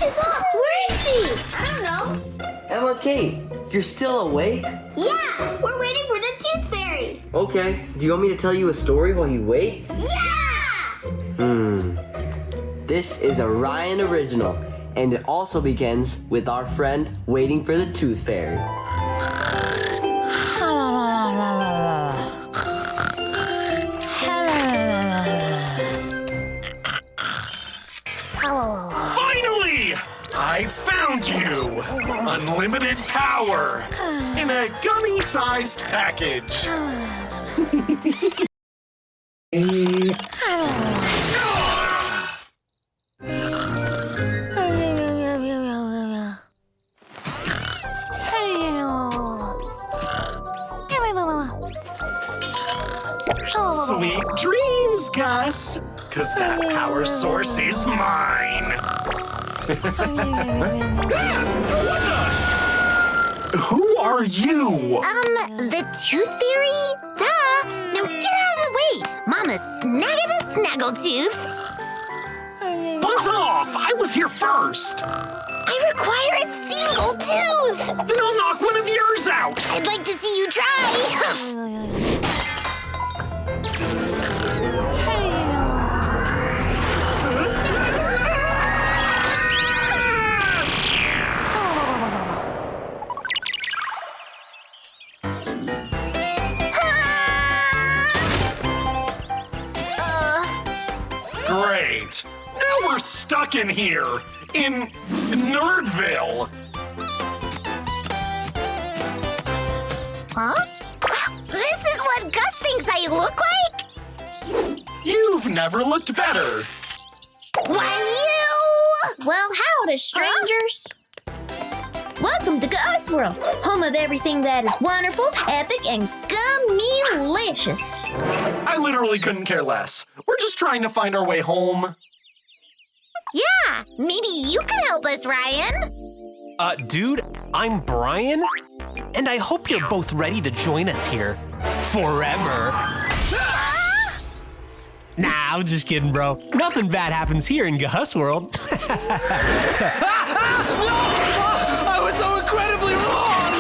is off. Where is she? I don't know. Emma Kate, you're still awake? Yeah, we're waiting for the Tooth Fairy. Okay, do you want me to tell you a story while you wait? Yeah! This is a Ryan original, and it also begins with our friend waiting for the Tooth Fairy. Finally! I found you! Unlimited power! In a gummy-sized package! Sweet dreams, Gus! 'Cause that power source is mine! What the? Who are you? The Tooth Fairy? Duh! Now get out of the way! Mama's snagging a snaggletooth! Buzz off! I was here first! I require a single tooth! Then I'll knock one of yours out! I'd like to see you try! Great! Now we're stuck in here! In Nerdville! Huh? This is what Gus thinks I look like? You've never looked better! Why, you! Well, howdy, strangers. Welcome to Gus World, home of everything that is wonderful, epic, and gummy-licious. I literally couldn't care less. We're just trying to find our way home. Yeah, maybe you can help us, Ryan. Dude, I'm Brian, and I hope you're both ready to join us here forever. Nah, I'm just kidding, bro. Nothing bad happens here in Gus World. I was so incredibly wrong!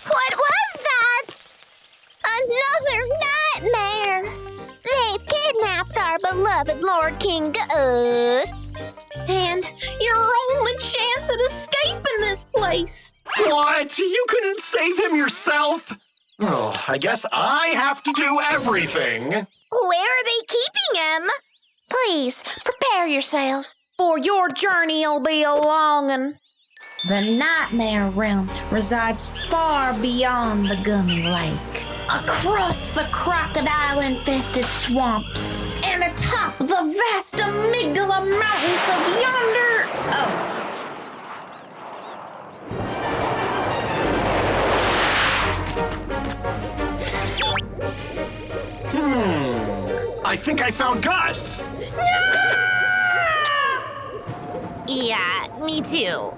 What was that? Another nightmare. They've kidnapped our beloved Lord King Gus. And your only chance at escaping this place. What? You couldn't save him yourself? Oh, I guess I have to do everything. Where are they keeping him? Please, prepare yourselves, for your journey'll be a long one. The Nightmare Realm resides far beyond the Gummy Lake, across the crocodile-infested swamps, and atop the vast amygdala mountains of yonder... I think I found Gus. Yeah, me too.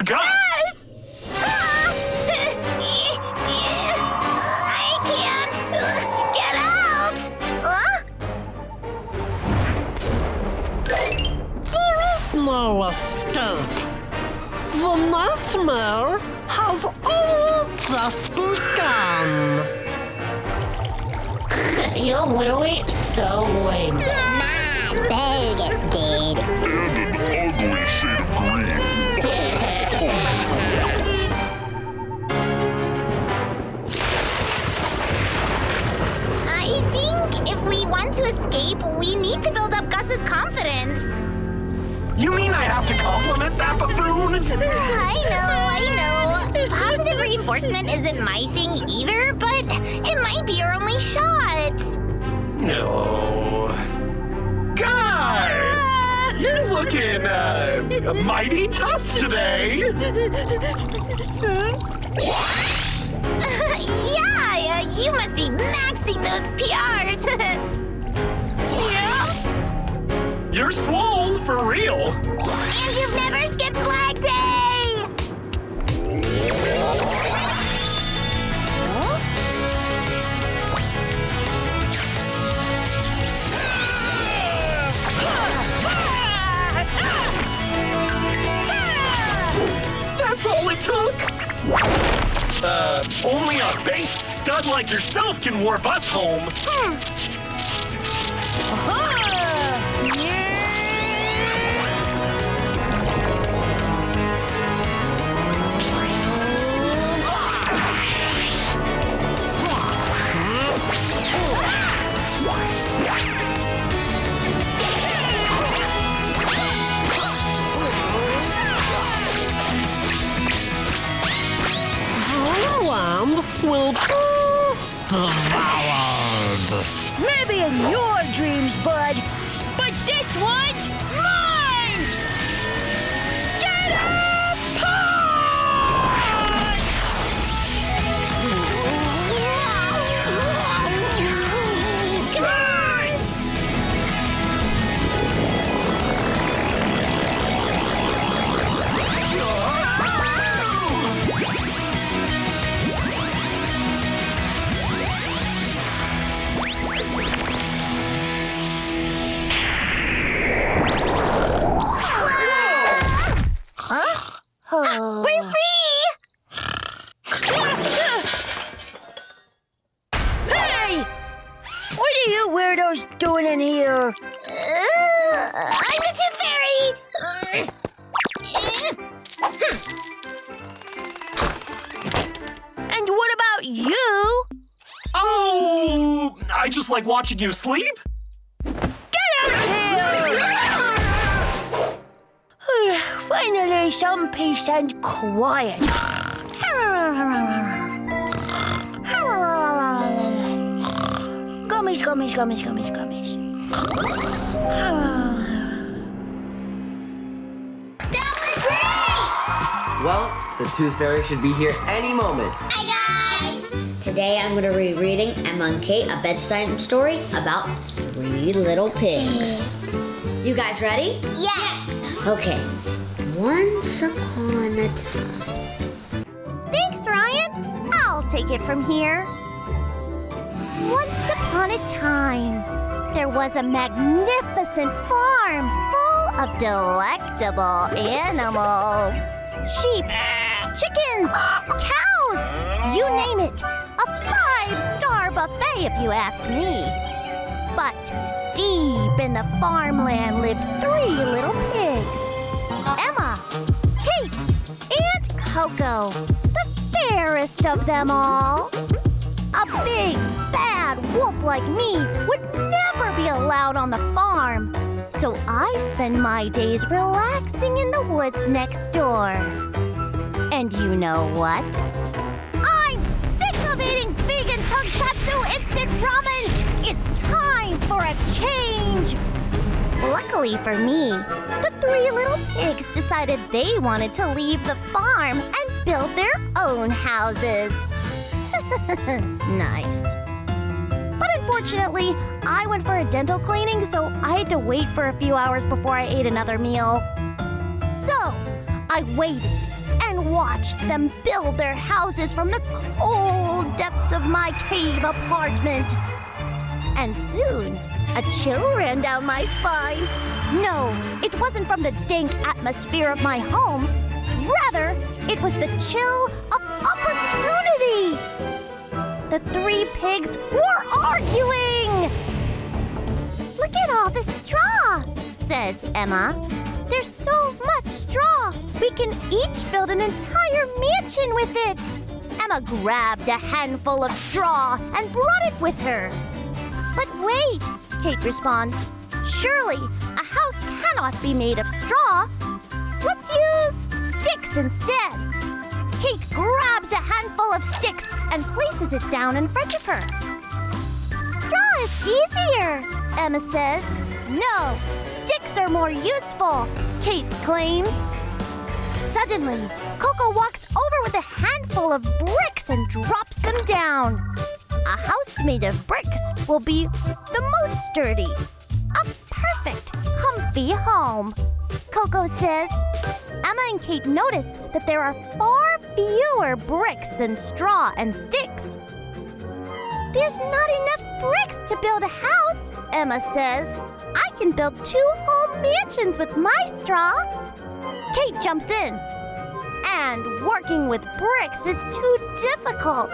Gus! I can't get out! There is no escape. The nightmare has only just begun. You're literally so lame. Nah, Vegas did. And an ugly shade of green. I think if we want to escape, we need to build up Gus's confidence. You mean I have to compliment that buffoon? I know. Positive reinforcement isn't my thing either, but it might be our only shot. No. Guys! You're looking, mighty tough today. Yeah, you must be maxing those PRs. Yeah. You're swole, for real. And you've never skipped flag day! That's all it took. Only a based stud like yourself can warp us home. Dreamland will be devoured. Maybe in your dreams, bud, but this one's mine! Get up, punch! We're free! Hey! What are you weirdos doing in here? I'm the Tooth Fairy! And what about you? Oh, I just like watching you sleep. Finally, some peace and quiet. Gummies, gummies, gummies, gummies, gummies. That was great! Well, the Tooth Fairy should be here any moment. Hi, guys! Today I'm going to be reading Emma and Kate a bedtime story about 3 little pigs. You guys ready? Yes! Okay. Once upon a time. Thanks, Ryan. I'll take it from here. Once upon a time, there was a magnificent farm full of delectable animals. Sheep, chickens, cows, you name it. A 5-star buffet if you ask me. But deep in the farmland lived 3 little pigs. Emma, Kate, and Coco, the fairest of them all. A big, bad wolf like me would never be allowed on the farm. So I spend my days relaxing in the woods next door. And you know what? I'm sick of eating vegan tonkatsu instant ramen! It's time for a change! Luckily for me, the 3 little pigs decided they wanted to leave the farm and build their own houses. Nice. But unfortunately, I went for a dental cleaning, so I had to wait for a few hours before I ate another meal. So, I waited and watched them build their houses from the cold depths of my cave apartment. And soon, a chill ran down my spine. No, it wasn't from the dank atmosphere of my home. Rather, it was the chill of opportunity. The 3 pigs were arguing. Look at all the straw, says Emma. There's so much straw. We can each build an entire mansion with it. Emma grabbed a handful of straw and brought it with her. But wait, Kate responds. Surely a house cannot be made of straw. Let's use sticks instead. Kate grabs a handful of sticks and places it down in front of her. Straw is easier, Emma says. No, sticks are more useful, Kate claims. Suddenly, Coco walks over with a handful of bricks and drops them down. A house made of bricks will be the most sturdy. A perfect perfect, comfy home. Coco says. Emma and Kate notice that there are far fewer bricks than straw and sticks. There's not enough bricks to build a house, Emma says. I can build 2 home mansions with my straw. Kate jumps in. And working with bricks is too difficult.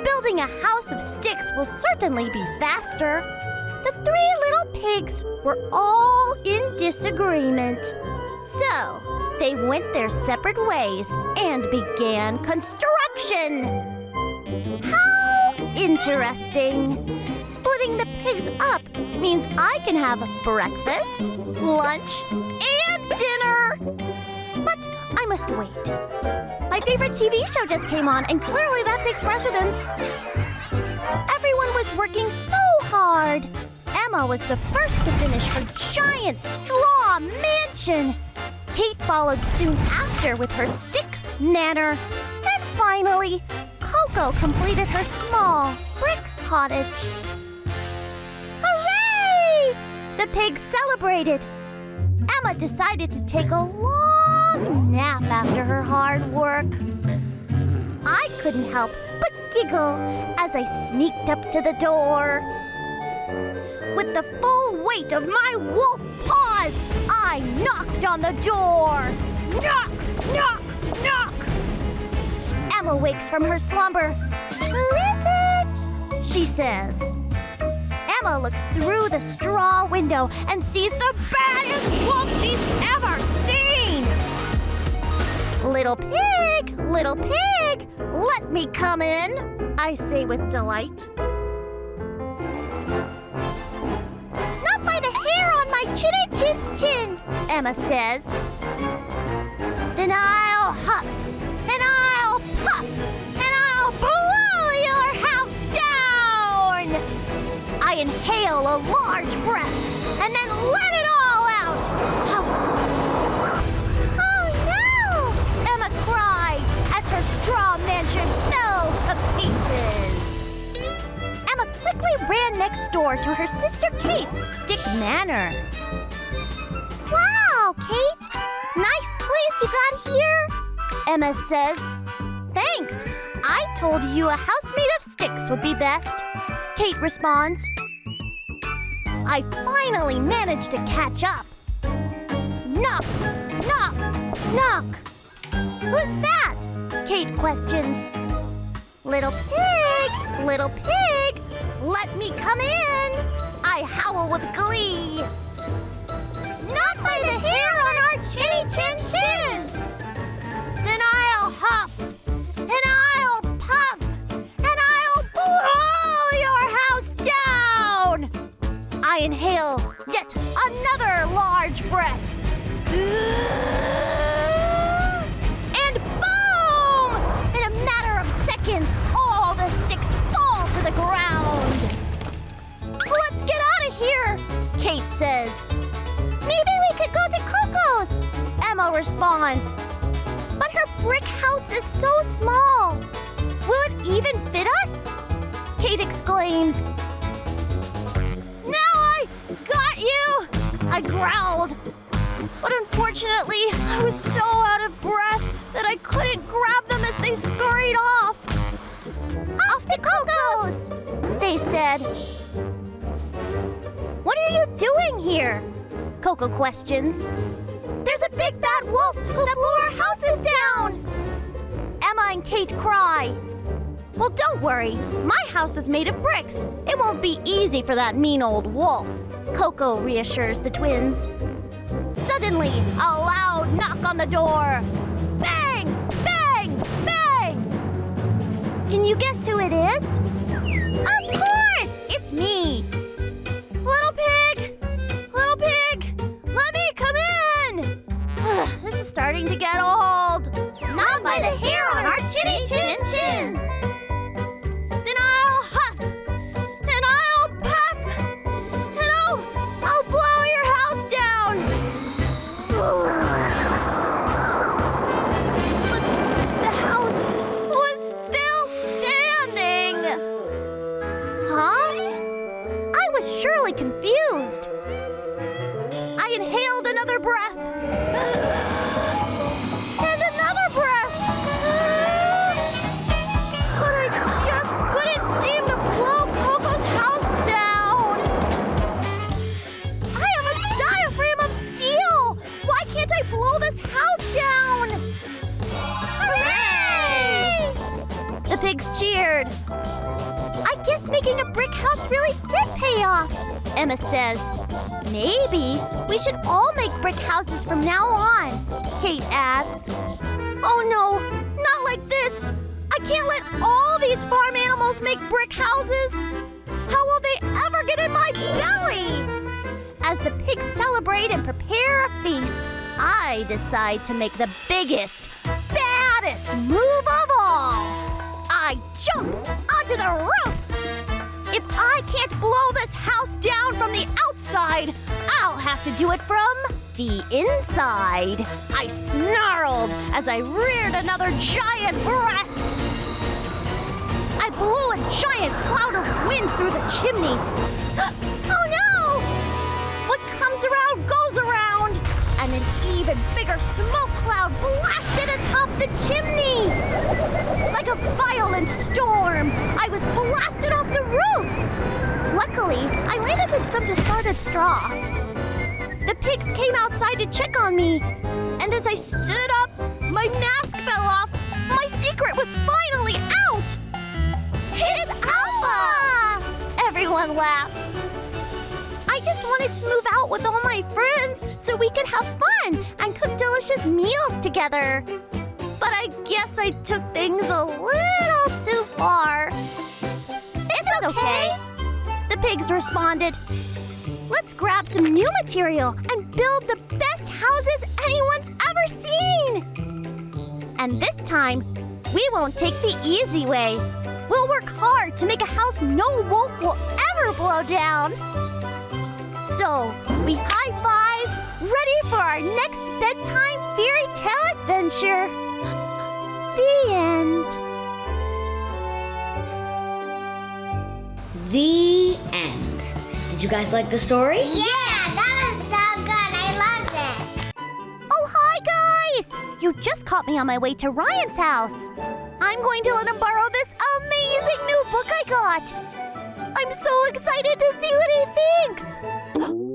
Building a house of sticks will certainly be faster. The 3 little pigs were all in disagreement. So, they went their separate ways and began construction. How interesting. Splitting the pigs up means I can have breakfast, lunch, and dinner. But I must wait. My favorite TV show just came on, and clearly that takes precedence. Everyone was working so hard. Emma was the first to finish her giant straw mansion. Kate followed soon after with her stick nanner. And finally, Coco completed her small brick cottage. Hooray! The pigs celebrated. Emma decided to take a long nap after her hard work. I couldn't help but giggle as I sneaked up to the door. With the full weight of my wolf paws, I knocked on the door. Knock, knock, knock. Emma wakes from her slumber. Who is it? She says. Emma looks through the straw window and sees the baddest wolf she's ever seen. Little pig, let me come in, I say with delight. Not by the hair on my chinny chin chin, Emma says. Then I'll huff, and I'll puff, and I'll blow your house down. I inhale a large breath, and then let it all out. Oh no, Emma cried as her straw mansion fell to pieces. Emma quickly ran next door to her sister Kate's stick manor. Wow, Kate, nice place you got here, Emma says. Thanks, I told you a house made of sticks would be best, Kate responds. I finally managed to catch up. Knock, knock, knock. Who's that? Kate questions. Little pig, let me come in. I howl with glee. Not by the hair on our chinny chin chin. Then I'll huff, and I'll puff, and I'll blow your house down. I inhale yet another large breath. And boom! In a matter of seconds, all the sticks fall to the ground. Let's get out of here, Kate says. Maybe we could go to Coco's, Emma responds. But her brick house is so small. Will it even fit us? Kate exclaims. Now I got you, I growled. But unfortunately, I was so out of breath that I couldn't grab them as they scurried off. Off to Coco's, they said. What are you doing here? Coco questions. There's a big bad wolf that blew our houses down. Emma and Kate cry. Well, don't worry. My house is made of bricks. It won't be easy for that mean old wolf, Coco reassures the twins. Suddenly, a loud knock on the door. Bang! Bang! Bang! Can you guess who it is? Of course! It's me! Little pig, let me come in! This is starting to get old. Not by the hair on our chinny chin chin. Then I'll huff, and I'll puff, and I'll blow your house down. But the house was still standing. Huh? I was surely confused. breath. And another breath. But I just couldn't seem to blow Coco's house down. I have a diaphragm of steel. Why can't I blow this house down? Hooray! The pigs cheered. I guess making a brick house really did pay off, Emma says. Maybe we should all make brick houses from now on, Kate adds. Oh no, not like this. I can't let all these farm animals make brick houses. How will they ever get in my belly? As the pigs celebrate and prepare a feast, I decide to make the biggest, baddest move of all. I jump onto the roof. If I can't blow this house down from the outside, I'll have to do it from the inside. I snarled as I reared another giant breath. I blew a giant cloud of wind through the chimney. Oh no! What comes around goes around, and an even bigger smoke cloud blasted atop the chimney. Like a violent storm, I was blasted off the roof. Luckily, I landed in some discarded straw. The pigs came outside to check on me, and as I stood up, my mask fell off. My secret was finally out. It's Alpha! Everyone laughs. I just wanted to move out with all my friends so we could have fun and cook delicious meals together. But I guess I took things a little too far. It's okay, the pigs responded. Let's grab some new material and build the best houses anyone's ever seen. And this time, we won't take the easy way. We'll work hard to make a house no wolf will ever blow down. So, we high-fived, ready for our next bedtime fairy tale adventure. The end. The end. Did you guys like the story? Yeah, that was so good. I loved it. Oh, hi, guys! You just caught me on my way to Ryan's house. I'm going to let him borrow this amazing new book I got. I'm so excited to see what he thinks.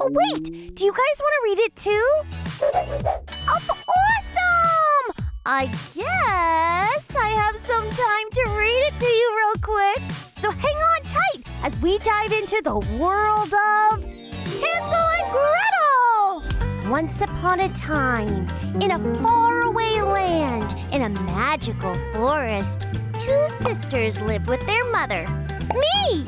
Oh, wait! Do you guys want to read it too? Oh, awesome! I guess I have some time to read it to you real quick. So hang on tight as we dive into the world of Hansel and Gretel! Once upon a time, in a faraway land, in a magical forest, two sisters lived with their mother, me!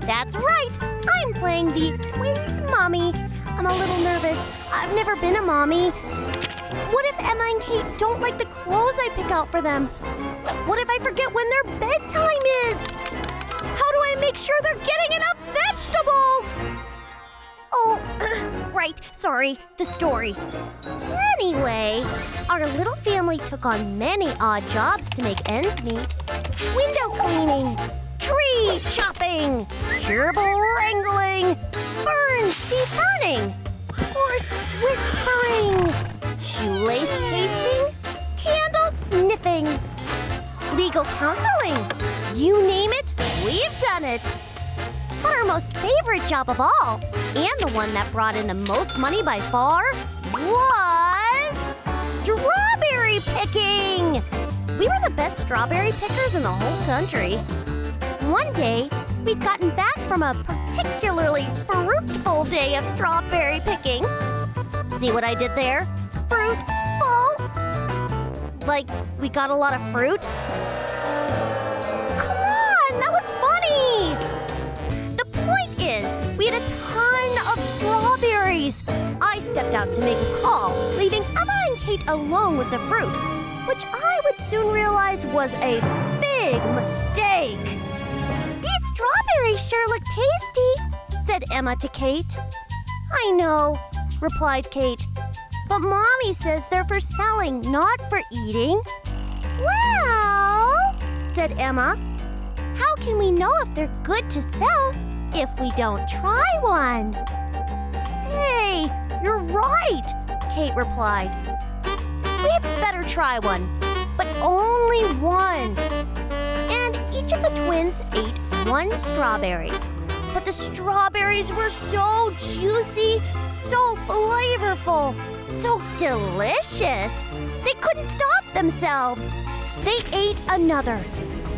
That's right, I'm playing the twins' mommy. I'm a little nervous. I've never been a mommy. What if Emma and Kate don't like the clothes I pick out for them? What if I forget when their bedtime is? How do I make sure they're getting enough vegetables? Oh, right, sorry, the story. Anyway, our little family took on many odd jobs to make ends meet. Window cleaning, tree chopping, gerbil wrangling, ferns deferning, horse whispering, shoelace tasting, candle sniffing, legal counseling. You name it, we've done it. But our most favorite job of all, and the one that brought in the most money by far, was strawberry picking. We were the best strawberry pickers in the whole country. One day, we'd gotten back from a particularly fruitful day of strawberry picking. See what I did there? Fruitful? Like, we got a lot of fruit? Come on, that was funny! The point is, we had a ton of strawberries. I stepped out to make a call, leaving Emma and Kate alone with the fruit, which I would soon realize was a big mistake. These strawberries sure look tasty, said Emma to Kate. I know, replied Kate, but Mommy says they're for selling, not for eating. Well, said Emma, how can we know if they're good to sell if we don't try one? Hey, you're right. Kate replied. "We better try one, but only one." And each of the twins ate one strawberry. But the strawberries were so juicy, so flavorful, so delicious. They couldn't stop themselves. They ate another,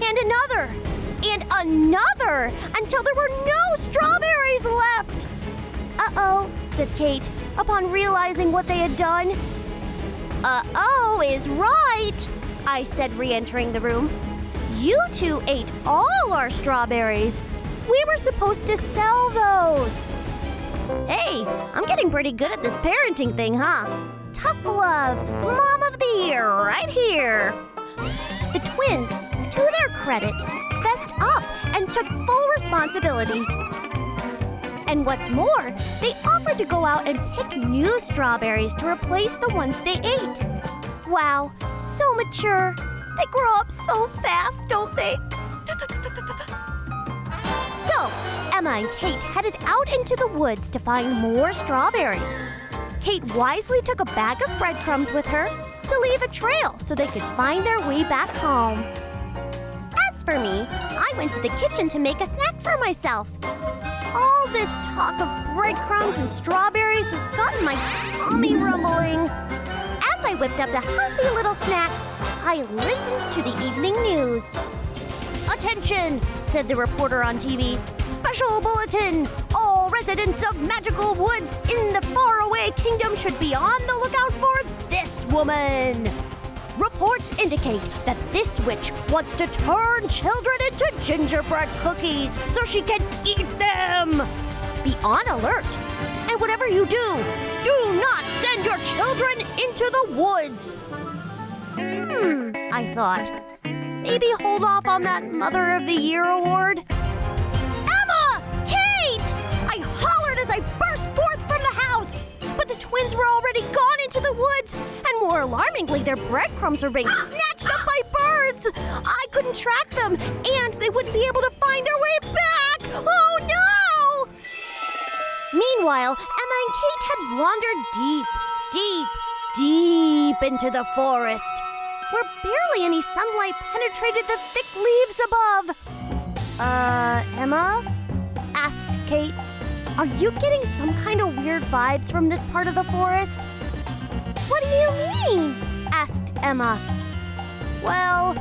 and another, and another, until there were no strawberries left. "Uh-oh," said Kate, upon realizing what they had done. "Uh-oh is right," I said, re-entering the room. "You two ate all our strawberries. We were supposed to sell those." Hey, I'm getting pretty good at this parenting thing, huh? Tough love, Mom of the Year, right here. The twins, to their credit, fessed up and took full responsibility. And what's more, they offered to go out and pick new strawberries to replace the ones they ate. Wow, so mature. They grow up so fast, don't they? So, Emma and Kate headed out into the woods to find more strawberries. Kate wisely took a bag of breadcrumbs with her to leave a trail so they could find their way back home. As for me, I went to the kitchen to make a snack for myself. All this talk of breadcrumbs and strawberries has gotten my tummy rumbling. As I whipped up the healthy little snack, I listened to the evening news. "Attention," said the reporter on TV. "Special bulletin! All residents of magical woods in the faraway kingdom should be on the lookout for this woman. Reports indicate that this witch wants to turn children into gingerbread cookies so she can eat them. Be on alert, and whatever you do not send your children into the woods." I thought. Maybe hold off on that Mother of the Year award. "Emma! Kate!" I hollered as I burst forth from the house. But the twins were already gone into the woods, and more alarmingly, their breadcrumbs were being snatched up by birds. I couldn't track them, and they wouldn't be able to find their way back. Oh no! Meanwhile, Emma and Kate had wandered deep into the forest, where barely any sunlight penetrated the thick leaves above. Emma?" asked Kate. "Are you getting some kind of weird vibes from this part of the forest?" "What do you mean?" asked Emma. "Well,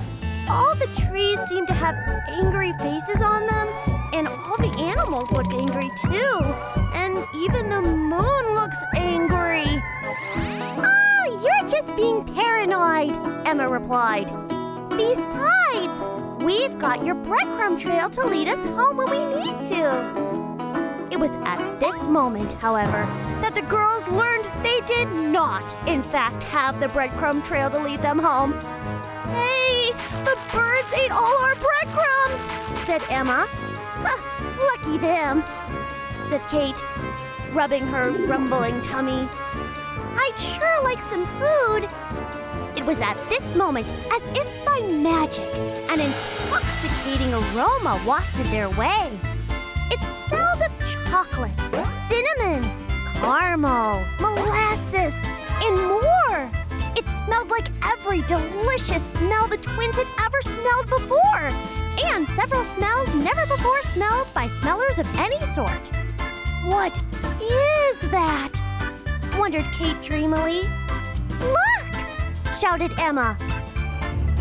all the trees seem to have angry faces on them, and all the animals look angry too, and even the moon looks angry." "Oh, you're just being paranoid," Emma replied. "Besides, we've got your breadcrumb trail to lead us home when we need to." It was at this moment, however, that the girls learned they did not, in fact, have the breadcrumb trail to lead them home. "Hey, the birds ate all our breadcrumbs," said Emma. "Huh, lucky them," said Kate, rubbing her rumbling tummy. "I'd sure like some food." It was at this moment, as if by magic, an intoxicating aroma wafted their way. It smelled of chocolate, cinnamon, caramel, molasses, and more. It smelled like every delicious smell the twins had ever smelled before, and several smells never before smelled by smellers of any sort. "What is that?" wondered Kate dreamily. "Look!" shouted Emma.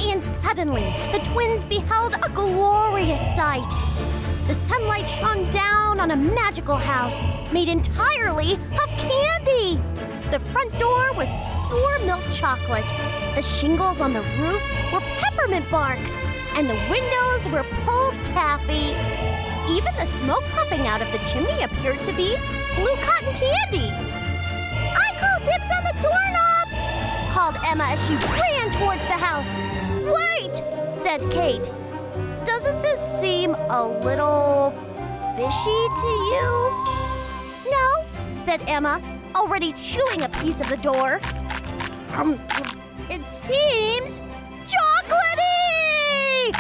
And suddenly, the twins beheld a glorious sight. The sunlight shone down on a magical house made entirely of candy. The front door was pure milk chocolate. The shingles on the roof were peppermint bark, and the windows were pulled taffy. Even the smoke puffing out of the chimney appeared to be blue cotton candy. "I call dibs on the doorknob!" called Emma as she ran towards the house. "Wait!" said Kate. "Doesn't this seem a little fishy to you?" "No," said Emma, already chewing a piece of the door. "It seems chocolatey!"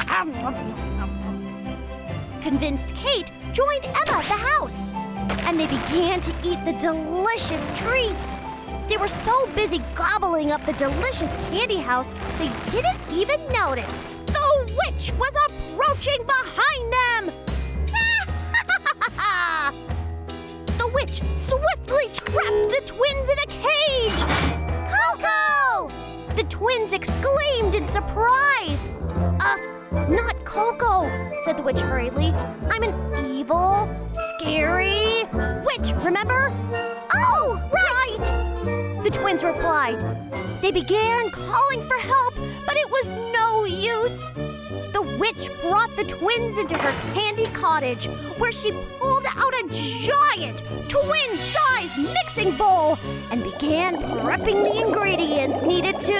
Convinced Kate joined Emma at the house, and they began to eat the delicious treats. They were so busy gobbling up the delicious candy house, they didn't even notice the witch was approaching behind them. The witch swiftly trapped the twins in a cage. Coco! The twins exclaimed in surprise. Not Coco, said the witch hurriedly. I'm an evil, scary witch, remember? Oh, right! The twins replied. They began calling for help, but it was no use. The witch brought the twins into her candy cottage, where she pulled out a giant, twin-sized mixing bowl and began prepping the ingredients needed to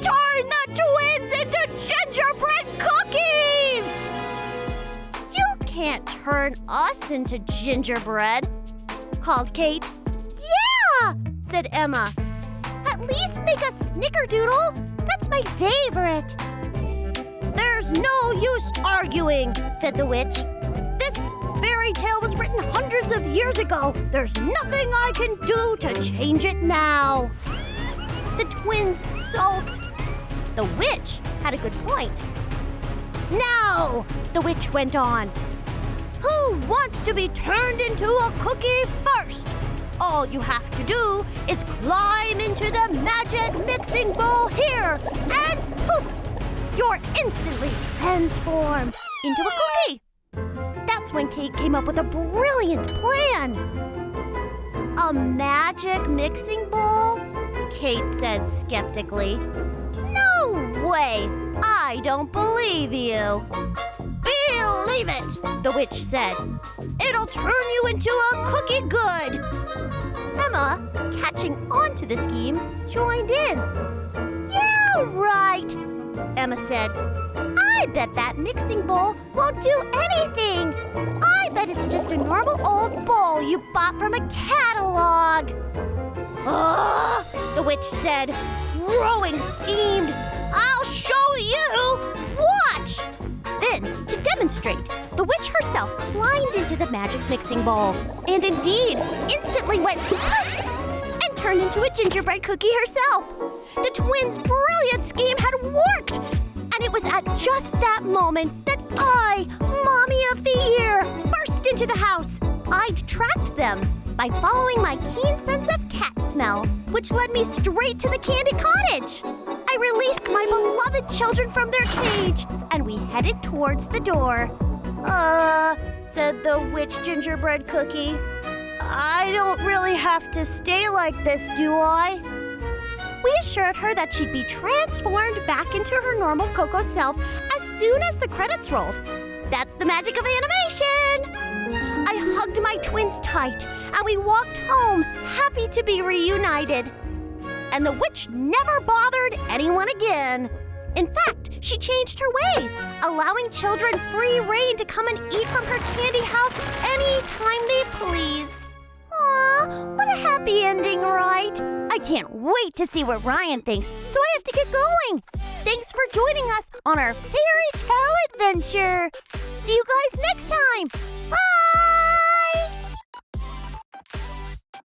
turn the twins into gingerbread cookies! You can't turn us into gingerbread, called Kate. Yeah, said Emma. At least make a snickerdoodle. That's my favorite. There's no use arguing, said the witch. This fairy tale was written hundreds of years ago. There's nothing I can do to change it now. The twins sulked. The witch had a good point. Now, the witch went on. Who wants to be turned into a cookie first? All you have to do is climb into the magic mixing bowl here, and poof! You're instantly transformed into a cookie. That's when Kate came up with a brilliant plan. A magic mixing bowl? Kate said skeptically. No way! I don't believe you. Believe it, the witch said. It'll turn you into a cookie good. Emma, catching on to the scheme, joined in. Yeah, right, Emma said. I bet that mixing bowl won't do anything. I bet it's just a normal old bowl you bought from a catalog. The witch said, growing steamed. I'll show you. Watch. Then, to demonstrate, the witch herself climbed into the magic mixing bowl and indeed instantly went and turned into a gingerbread cookie herself. The twins' brilliant scheme had worked, and it was at just that moment that I, Mommy of the Year, burst into the house. I'd tracked them by following my keen sense of cat smell, which led me straight to the candy cottage. I released my beloved children from their cage, and we headed towards the door. Said the witch gingerbread cookie. I don't really have to stay like this, do I? We assured her that she'd be transformed back into her normal Coco self as soon as the credits rolled. That's the magic of animation! I hugged my twins tight, and we walked home, happy to be reunited. And the witch never bothered anyone again. In fact, she changed her ways, allowing children free rein to come and eat from her candy house anytime they pleased. Aw, what a happy ending, right? I can't wait to see what Ryan thinks, so I have to get going. Thanks for joining us on our fairy tale adventure. See you guys next time. Bye!